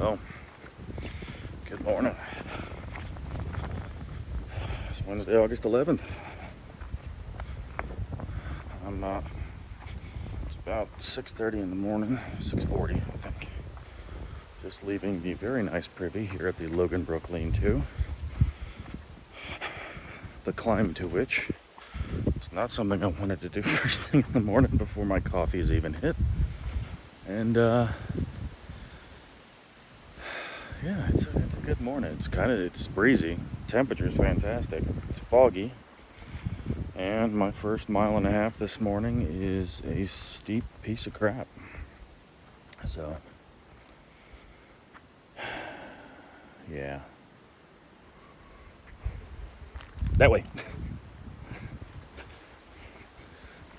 So, good morning. It's Wednesday, August 11th. It's about 6:30 in the morning, 6:40, I think. Just leaving the very nice privy here at the Logan Brook Lean-To. The climb to which is not something I wanted to do first thing in the morning before my coffee's even hit. And yeah, it's a good morning. It's breezy. Temperature's fantastic. It's foggy. And my first mile and a half this morning is a steep piece of crap. So, yeah. That way.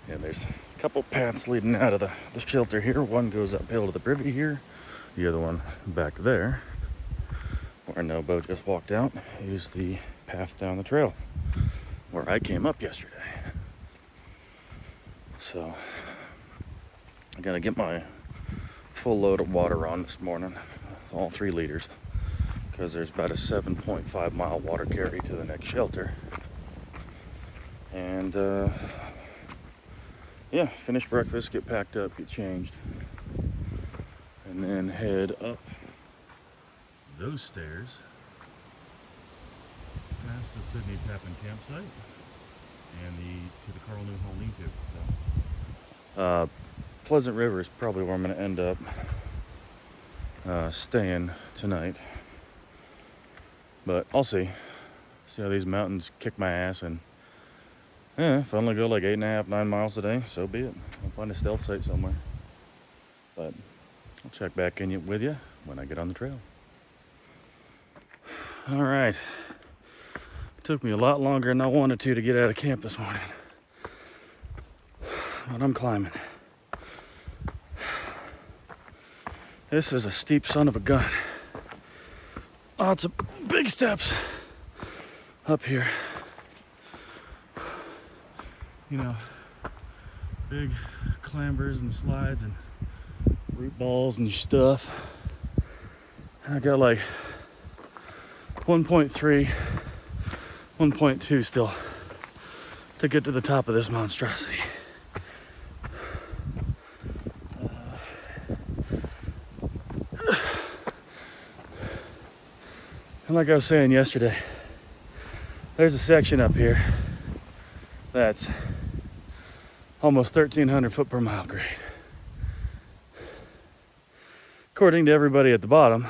Yeah, there's a couple paths leading out of the shelter here. One goes uphill to the privy here. The other one back there, where Nobo just walked out, is the path down the trail where I came up yesterday. So I gotta get my full load of water on this morning, all 3 liters, because there's about a 7.5 mile water carry to the next shelter. And yeah, finish breakfast, get packed up, get changed, and then head up those stairs past the Sydney Tappan campsite and to the Carl Newhall Lean-To. So, Pleasant River is probably where I'm going to end up staying tonight. But I'll see how these mountains kick my ass. And if I only go like 8.5, 9 miles a day, so be it. I'll find a stealth site somewhere. But I'll check back in with you when I get on the trail. All right. It took me a lot longer than I wanted to get out of camp this morning. But I'm climbing. This is a steep son of a gun. Lots of big steps up here. You know, big clambers and slides and root balls and stuff. I got like 1.3, 1.2 still to get to the top of this monstrosity. And like I was saying yesterday, there's a section up here that's almost 1,300 foot per mile grade. According to everybody at the bottom,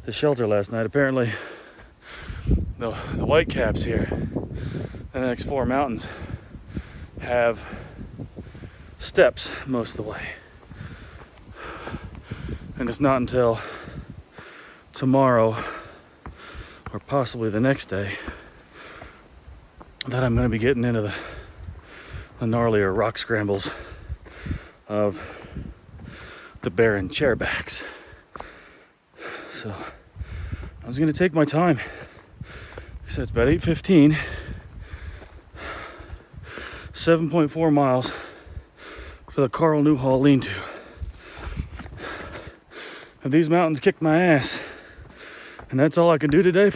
the shelter last night, apparently the Whitecaps here, the next 4 mountains, have steps most of the way. And it's not until tomorrow, or possibly the next day, that I'm going to be getting into the gnarlier rock scrambles of the barren chairbacks. So I was going to take my time. So it's about 8:15, 7.4 miles to the Carl Newhall Lean-To. If these mountains kick my ass, and that's all I can do today,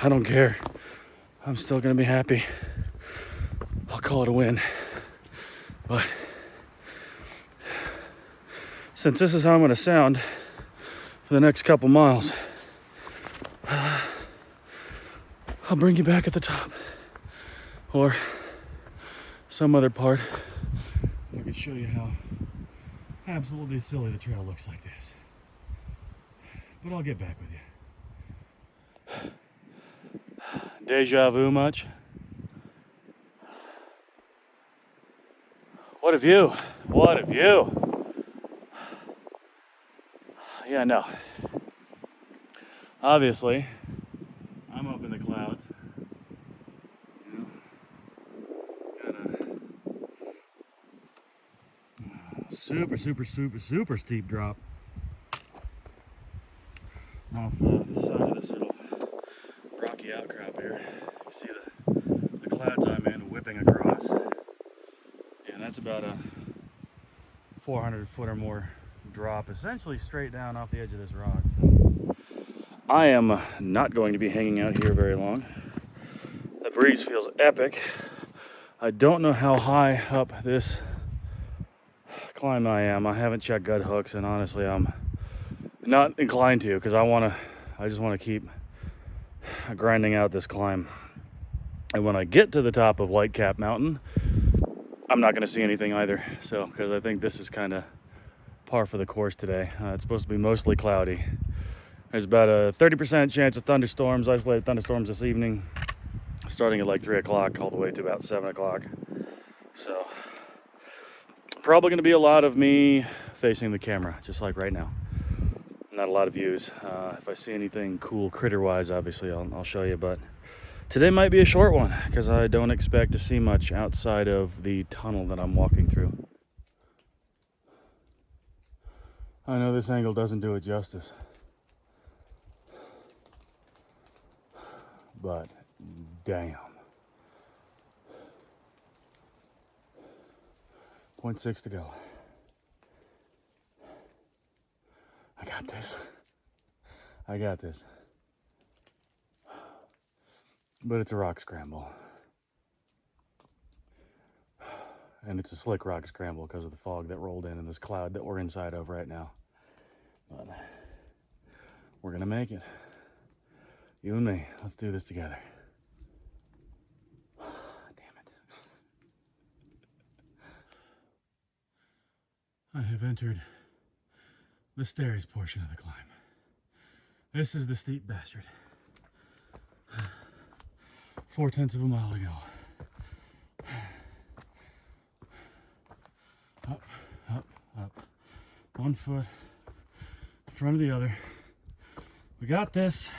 I don't care. I'm still going to be happy. I'll call it a win. But since this is how I'm going to sound for the next couple miles, I'll bring you back at the top. Or some other part. I can show you how absolutely silly the trail looks like this. But I'll get back with you. Deja vu much? What a view. What a view. Yeah, no. Obviously, I'm up in the clouds. Got a super steep drop off the side of this little rocky outcrop here. You see the clouds I'm in whipping across. And that's about a 400 foot or more drop essentially straight down off the edge of this rock. So I am not going to be hanging out here very long. The breeze feels epic. I don't know how high up this climb I am. I haven't checked gut hooks, and honestly I'm not inclined to, because I just want to keep grinding out this climb. And when I get to the top of Whitecap Mountain, I'm not going to see anything either. So, because I think this is kind of par for the course today. It's supposed to be mostly cloudy. There's about a 30% chance of thunderstorms, isolated thunderstorms this evening, starting at like 3 o'clock all the way to about 7 o'clock. So, probably going to be a lot of me facing the camera, just like right now. Not a lot of views. If I see anything cool critter-wise, obviously I'll show you, but today might be a short one because I don't expect to see much outside of the tunnel that I'm walking through. I know this angle doesn't do it justice, but damn. 0.6 to go. I got this. I got this. But it's a rock scramble. And it's a slick rock scramble because of the fog that rolled in and this cloud that we're inside of right now. But we're gonna make it. You and me, let's do this together. Damn it. I have entered the stairs portion of the climb. This is the steep bastard. 0.4 miles to go. Up, up, up. 1 foot in front of the other. We got this.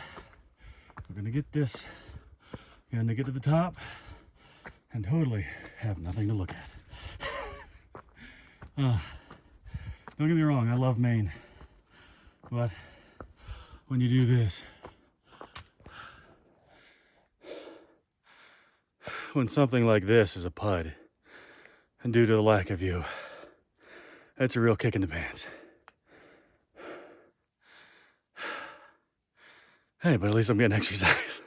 We're gonna get this. We're gonna get to the top and totally have nothing to look at. Don't get me wrong, I love Maine. But when you do this, when something like this is a PUD, and due to the lack of view, that's a real kick in the pants. Hey, but at least I'm getting exercise.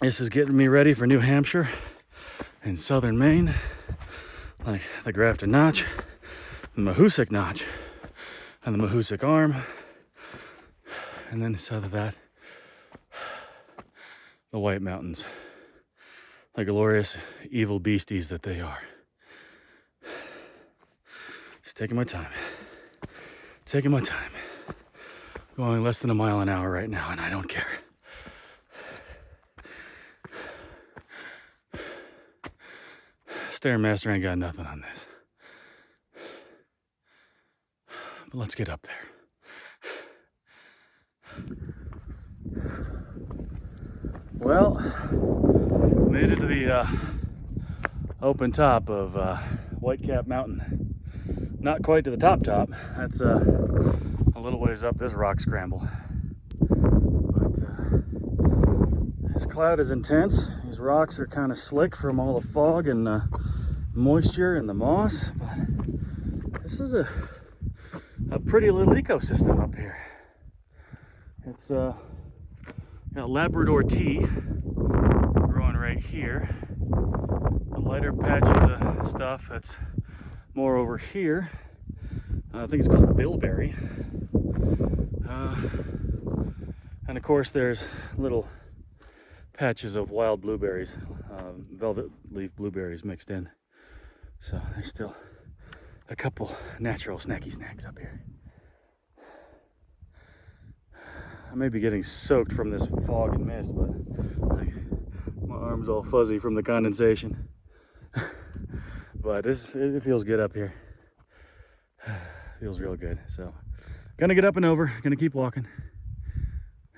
This is getting me ready for New Hampshire and southern Maine, like the Grafton Notch, the Mahoosic Notch, and the Mahoosic Arm, and then south of that, the White Mountains, the glorious evil beasties that they are. Just taking my time. Taking my time. Going less than a mile an hour right now, and I don't care. Stairmaster ain't got nothing on this. But let's get up there. Well, made it to the open top of Whitecap Mountain. Not quite to the top. That's a little ways up this rock scramble. But this cloud is intense. These rocks are kind of slick from all the fog and moisture and the moss. But this is a pretty little ecosystem up here. It's got Labrador tea growing right here. The lighter patches of stuff that's more over here. I think it's called bilberry. And of course there's little patches of wild blueberries, velvet leaf blueberries mixed in. So there's still a couple natural snacky snacks up here. I may be getting soaked from this fog and mist, but my arm's all fuzzy from the condensation. But it feels good up here. Feels real good. So gonna get up and over, gonna keep walking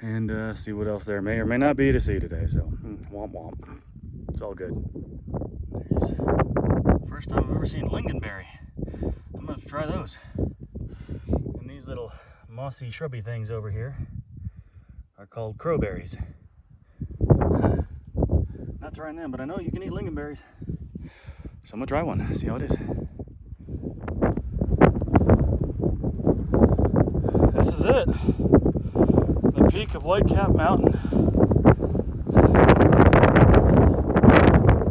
and see what else there may or may not be to see today. So womp womp. It's all good. There's first time I've ever seen lingonberry. I'm gonna have to try those. And these little mossy shrubby things over here are called crowberries. Not trying them, but I know you can eat lingonberries. So I'm gonna try one, see how it is. this is it. The peak of Whitecap Mountain.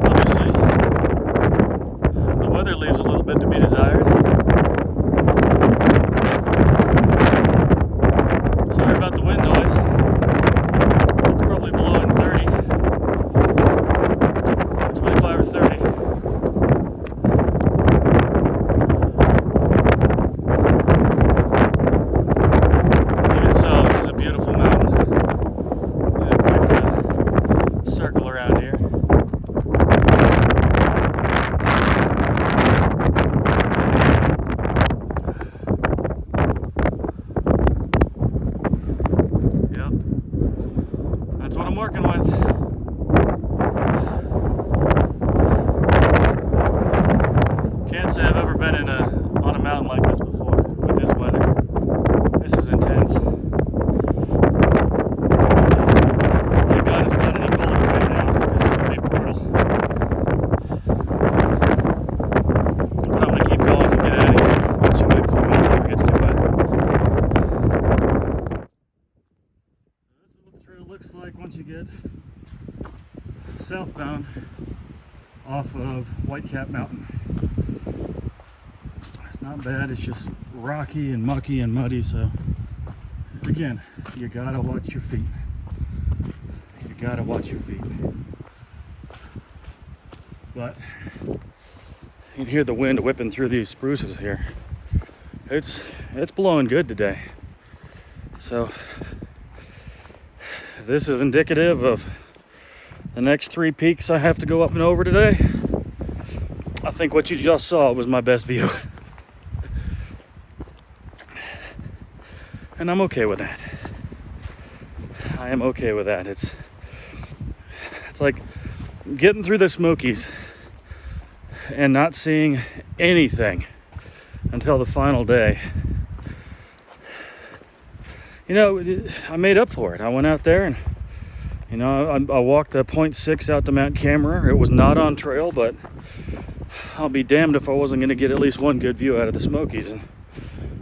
Obviously, the weather leaves a little bit to be desired. Sorry about the wind noise. It's probably blowing 30, 25 or 30. Even so, this is a beautiful mountain. And a quick circle around here. Yep, that's what I'm working with. Can't say I've ever been on a mountain like this before with this weather. This is intense. Thank God it's not any colder right now because this will be brutal. But I'm gonna keep going and get out of here. Get you away before my camera gets too wet. So this is what the trail looks like once you get southbound off of Whitecap Mountain. It's not bad, it's just rocky and mucky and muddy, so again, you gotta watch your feet. You gotta watch your feet. But you can hear the wind whipping through these spruces here. It's blowing good today. So this is indicative of the next 3 peaks I have to go up and over today. I think what you just saw was my best view. And I'm okay with that. I am okay with that. It's like getting through the Smokies and not seeing anything until the final day. You know, I made up for it. I went out there and, you know, I walked the 0.6 out to Mount Cameron. It was not on trail, but I'll be damned if I wasn't going to get at least one good view out of the Smokies. And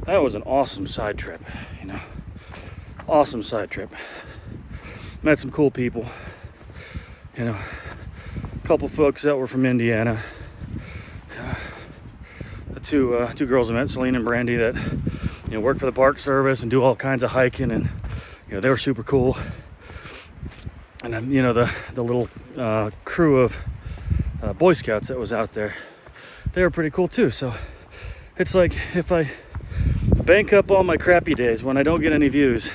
that was an awesome side trip, you know. Awesome side trip. Met some cool people. You know, a couple folks that were from Indiana. The two girls I met, Celine and Brandy, that, you know, work for the Park Service and do all kinds of hiking, and, you know, they were super cool. And then, you know, the little crew of Boy Scouts that was out there, they were pretty cool too. So it's like, if I bank up all my crappy days when I don't get any views,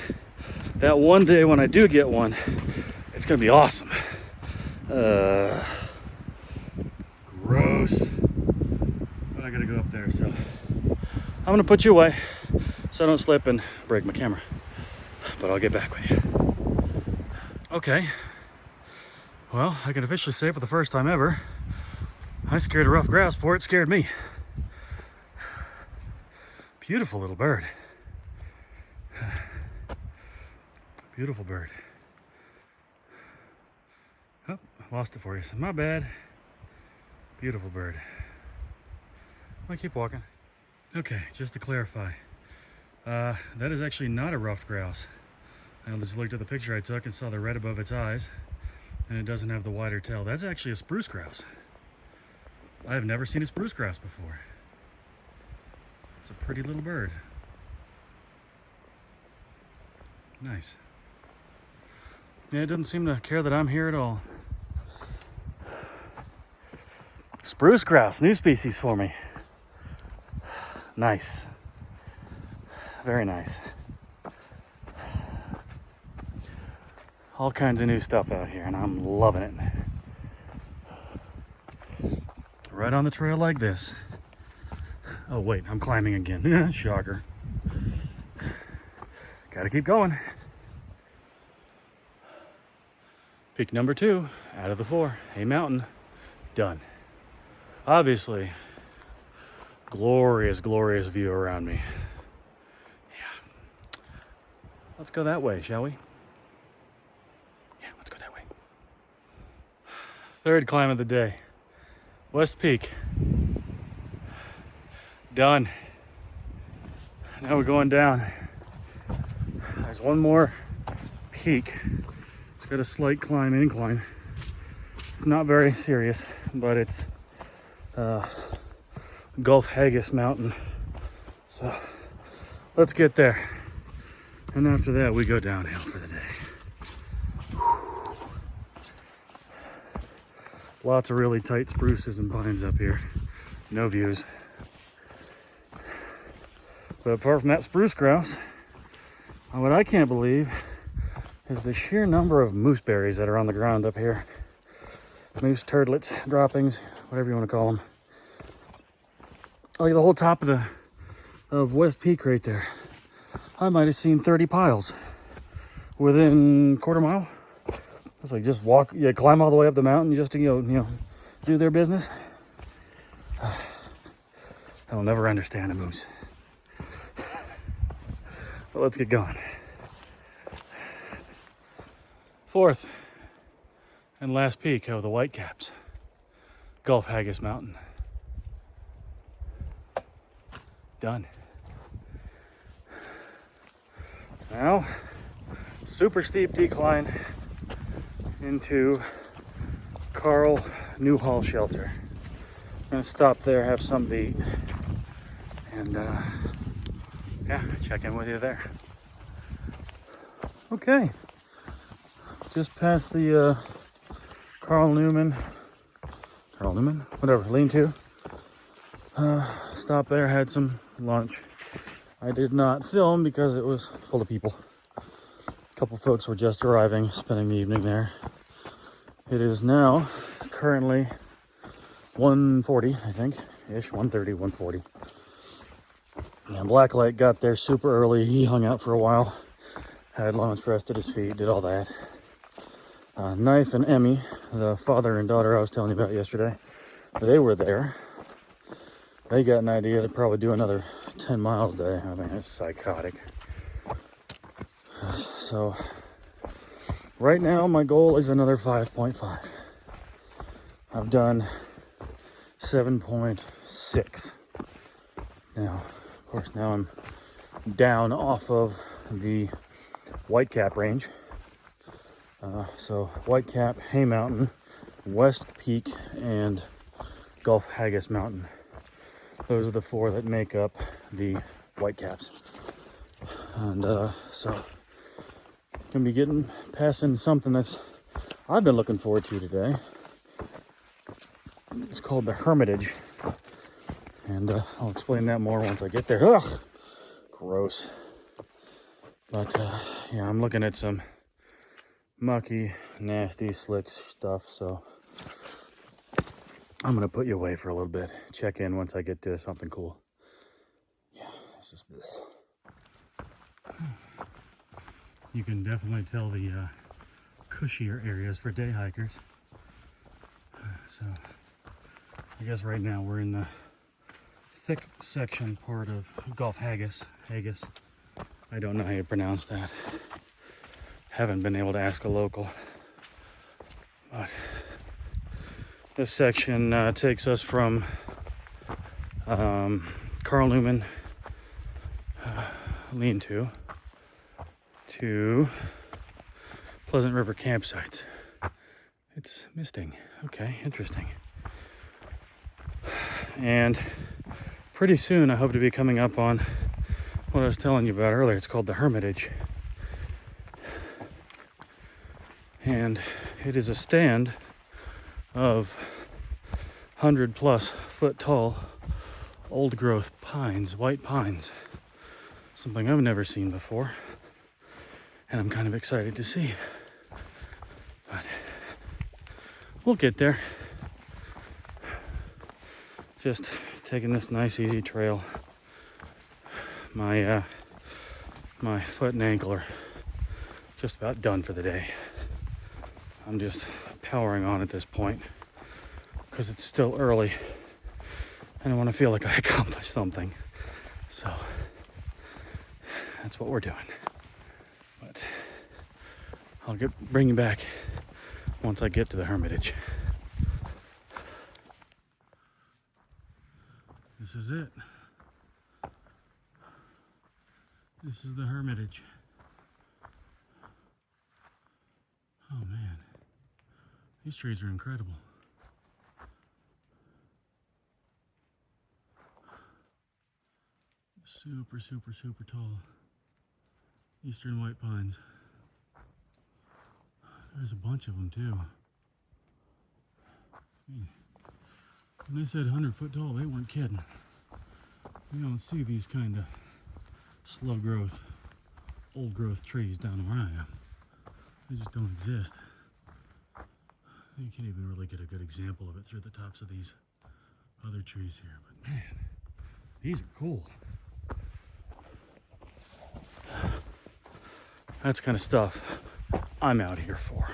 that one day when I do get one, it's gonna be awesome. Gross. But I gotta go up there, so I'm gonna put you away so I don't slip and break my camera. But I'll get back with you. Okay. Well, I can officially say for the first time ever, I scared a rough grouse before it scared me. Beautiful little bird. Beautiful bird. Oh, I lost it for you, so my bad. Beautiful bird. I'll keep walking. Okay, just to clarify, that is actually not a ruffed grouse. I just looked at the picture I took and saw the red above its eyes, and it doesn't have the wider tail. That's actually a spruce grouse. I have never seen a spruce grouse before. It's a pretty little bird. Nice. Yeah, it doesn't seem to care that I'm here at all. Spruce grouse, new species for me. Nice. Very nice. All kinds of new stuff out here, and I'm loving it. Right on the trail like this. Oh wait, I'm climbing again. Shocker. Gotta keep going. Peak number 2 out of the 4. Hay Mountain. Done. Obviously, glorious, glorious view around me. Yeah. Let's go that way, shall we? Yeah, let's go that way. 3rd climb of the day. West Peak. Done. Now we're going down. There's one more peak. It's got a slight climb and incline. It's not very serious, but it's Gulf Haggis Mountain. So let's get there. And after that, we go downhill for the day. Whew. Lots of really tight spruces and pines up here. No views. But apart from that spruce grouse, what I can't believe is the sheer number of mooseberries that are on the ground up here. Moose turdlets, droppings, whatever you want to call them. Like the whole top of West Peak right there. I might have seen 30 piles within quarter mile. It's like just walk, you climb all the way up the mountain just to do their business. I'll never understand a moose. But let's get going. Fourth and last peak of the Whitecaps, Gulf Haggis Mountain. Done. Now, super steep decline into Carl Newhall Shelter. I'm gonna stop there, have something to eat, and yeah, check in with you there. Okay, just past the Carl Newman, whatever, lean-to. Stopped there, had some lunch. I did not film because it was full of people. A couple folks were just arriving, spending the evening there. It is now currently 1:40, I think, ish, 1:30, 1:40. Yeah, Blacklight got there super early. He hung out for a while, had lunch, rested his feet, did all that. Knife and Emmy, the father and daughter I was telling you about yesterday, they were there. They got an idea to probably do another 10 miles a day. I mean, it's psychotic. So, right now, my goal is another 5.5. I've done 7.6. Now, of course, now I'm down off of the Whitecap range. So, Whitecap, Hay Mountain, West Peak, and Gulf Haggis Mountain. Those are the four that make up the Whitecaps. And so, gonna be passing something that's I've been looking forward to today. It's called the Hermitage. And I'll explain that more once I get there. Ugh, gross. But yeah, I'm looking at some mucky, nasty, slick stuff, so I'm gonna put you away for a little bit. Check in once I get to something cool. Yeah, this is. You can definitely tell the cushier areas for day hikers. So I guess right now we're in the thick section part of Gulf Haggis. I don't know how you pronounce that. Haven't been able to ask a local. But this section takes us from Carl Newman lean-to Pleasant River campsites. It's misting. Okay, interesting. And pretty soon I hope to be coming up on what I was telling you about earlier. It's called the Hermitage. And it is a stand of 100+ foot tall old growth pines, white pines. Something I've never seen before. And I'm kind of excited to see. But we'll get there. Just taking this nice easy trail. My foot and ankle are just about done for the day. I'm just powering on at this point because it's still early and I want to feel like I accomplished something. So that's what we're doing. But I'll bring you back once I get to the Hermitage. This is it. This is the Hermitage. These trees are incredible. Super, super, super tall. Eastern white pines. There's a bunch of them too. When they said 100-foot tall, they weren't kidding. You don't see these kind of slow growth, old growth trees down where I am. They just don't exist. You can't even really get a good example of it through the tops of these other trees here. But man, these are cool. That's kind of stuff I'm out here for.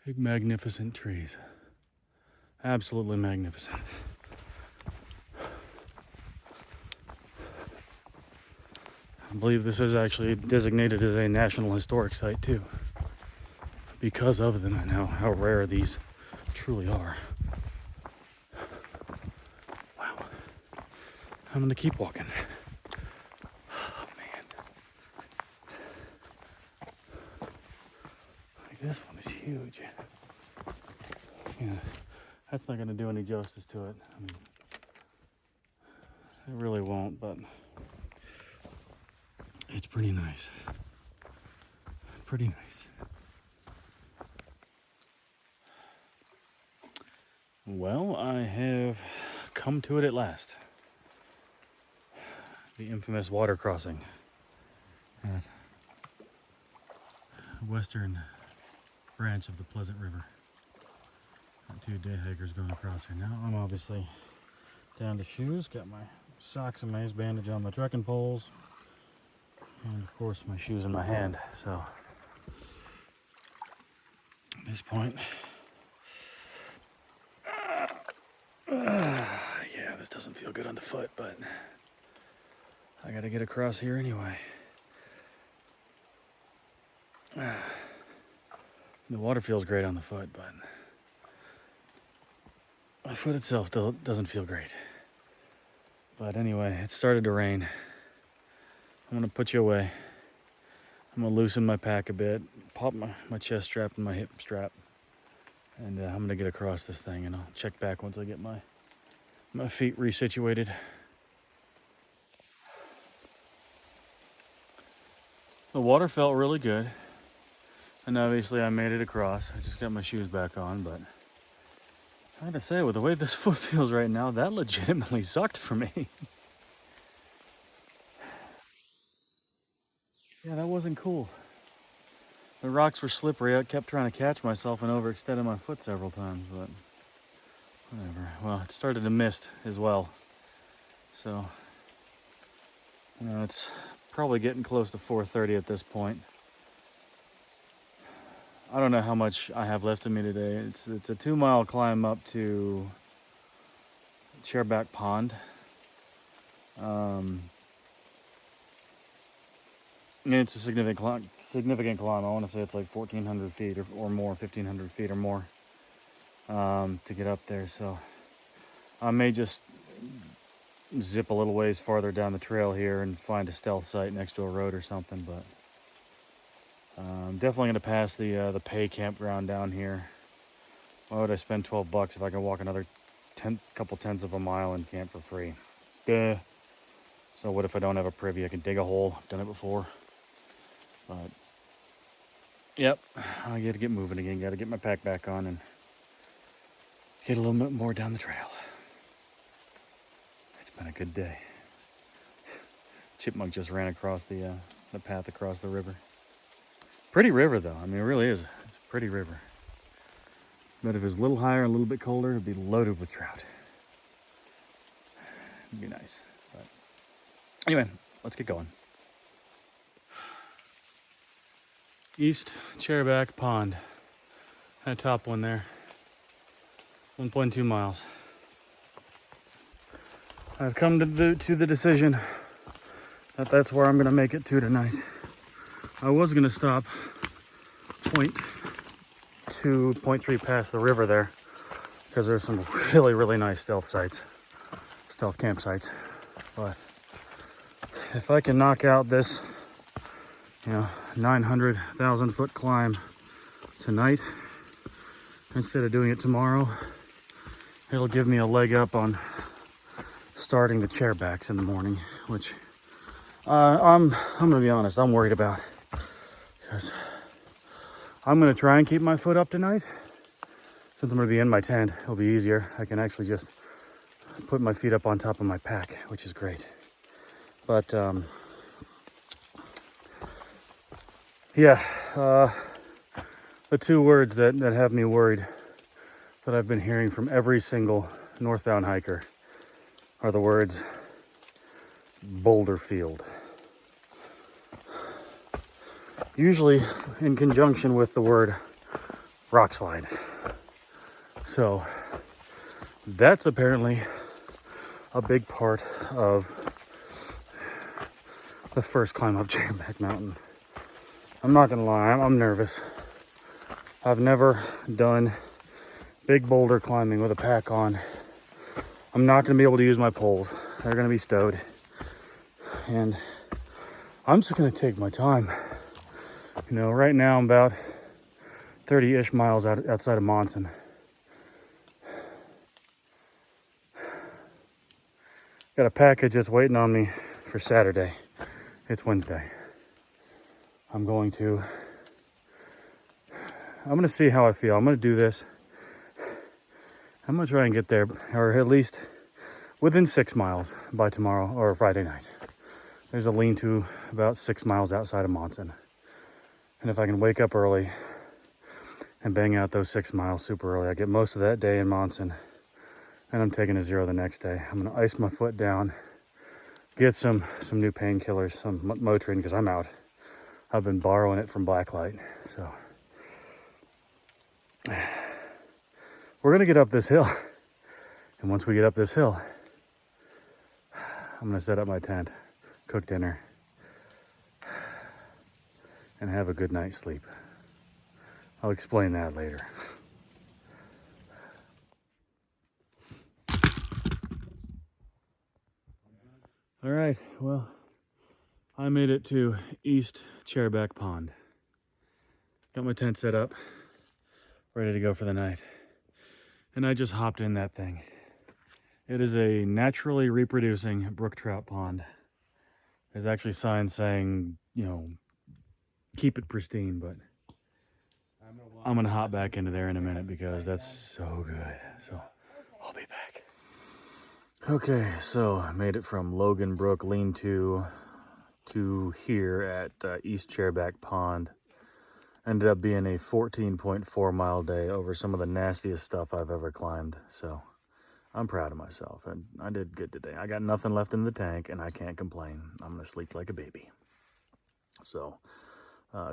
Big, magnificent trees. Absolutely magnificent. I believe this is actually designated as a National Historic Site too, because of them and how rare these truly are. Wow. I'm gonna keep walking. Oh man. Like this one is huge. Yeah, that's not gonna do any justice to it. I mean, it really won't, but it's pretty nice. Pretty nice. Well, I have come to it at last. The infamous water crossing at western branch of the Pleasant River. Got 2 day hikers going across here now. I'm obviously down to shoes, got my socks and my ace bandage on my trekking poles, and of course my shoes in my hand. So at this point, yeah, this doesn't feel good on the foot, but I gotta get across here anyway. The water feels great on the foot, but my foot itself still doesn't feel great. But anyway, it started to rain. I'm gonna put you away. I'm gonna loosen my pack a bit, pop my chest strap and my hip strap, and I'm gonna get across this thing, and I'll check back once I get my feet resituated. The water felt really good, and obviously I made it across. I just got my shoes back on, but I gotta say, with the way this foot feels right now, that legitimately sucked for me. Yeah, that wasn't cool. The rocks were slippery. I kept trying to catch myself and overextended my foot several times, but whatever. Well, it started to mist as well. So, it's probably getting close to 4:30 at this point. I don't know how much I have left of me today. It's a 2-mile climb up to Chairback Pond. It's a significant climb. I want to say it's like 1,400 feet or more, 1,500 feet or more to get up there. So I may just zip a little ways farther down the trail here and find a stealth site next to a road or something. But I'm definitely going to pass the pay campground down here. Why would I spend $12 if I can walk another couple tenths of a mile and camp for free? Duh. So what if I don't have a privy? I can dig a hole. I've done it before. But yep, I got to get moving again. Got to get my pack back on and get a little bit more down the trail. It's been a good day. Chipmunk just ran across the path across the river. Pretty river though. I mean, it really is. It's a pretty river. But if it was a little higher, a little bit colder, it'd be loaded with trout. It'd be nice. But anyway, let's get going. East Chairback Pond. That top one there. 1.2 miles. I've come to the decision that that's where I'm going to make it to tonight. I was going to stop 0.2, 0.3 past the river there because there's some really, really nice stealth campsites. But if I can knock out this 900,000 foot climb tonight instead of doing it tomorrow. It'll give me a leg up on starting the chairbacks in the morning, which I'm gonna be honest, I'm worried about, because I'm gonna try and keep my foot up tonight. Since I'm gonna be in my tent, it'll be easier. I can actually just put my feet up on top of my pack, which is great. But yeah, the two words that have me worried, that I've been hearing from every single northbound hiker, are the words boulder field. Usually in conjunction with the word rock slide. So that's apparently a big part of the first climb up Chairback Mountain. I'm not gonna lie, I'm nervous. I've never done big boulder climbing with a pack on. I'm not gonna be able to use my poles. They're gonna be stowed. And I'm just gonna take my time. Right now I'm about 30-ish miles outside of Monson. Got a package that's waiting on me for Saturday. It's Wednesday. I'm gonna see how I feel. I'm gonna do this. I'm gonna try and get there, or at least within 6 miles by tomorrow or Friday night. There's a lean-to about 6 miles outside of Monson. And if I can wake up early and bang out those 6 miles super early, I get most of that day in Monson, and I'm taking a 0 the next day. I'm gonna ice my foot down, get some new painkillers, some Motrin, because I'm out. I've been borrowing it from Blacklight. So we're gonna get up this hill. And once we get up this hill, I'm gonna set up my tent, cook dinner, and have a good night's sleep. I'll explain that later. All right, well, I made it to East Chairback Pond. Got my tent set up, ready to go for the night. And I just hopped in that thing. It is a naturally reproducing brook trout pond. There's actually signs saying, keep it pristine, but I'm gonna hop back into there in a minute because that's so good. So I'll be back. Okay, so I made it from Logan Brook lean-to here at East Chairback Pond. Ended up being a 14.4 mile day over some of the nastiest stuff I've ever climbed. So I'm proud of myself, and I did good today. I got nothing left in the tank, and I can't complain. I'm gonna sleep like a baby. So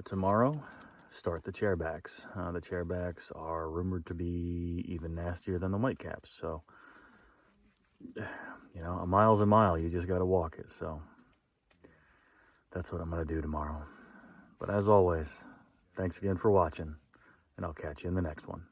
tomorrow, start the chairbacks. The chairbacks are rumored to be even nastier than the Whitecaps. So, a mile's a mile. You just got to walk it. So that's what I'm going to do tomorrow. But as always, thanks again for watching, and I'll catch you in the next one.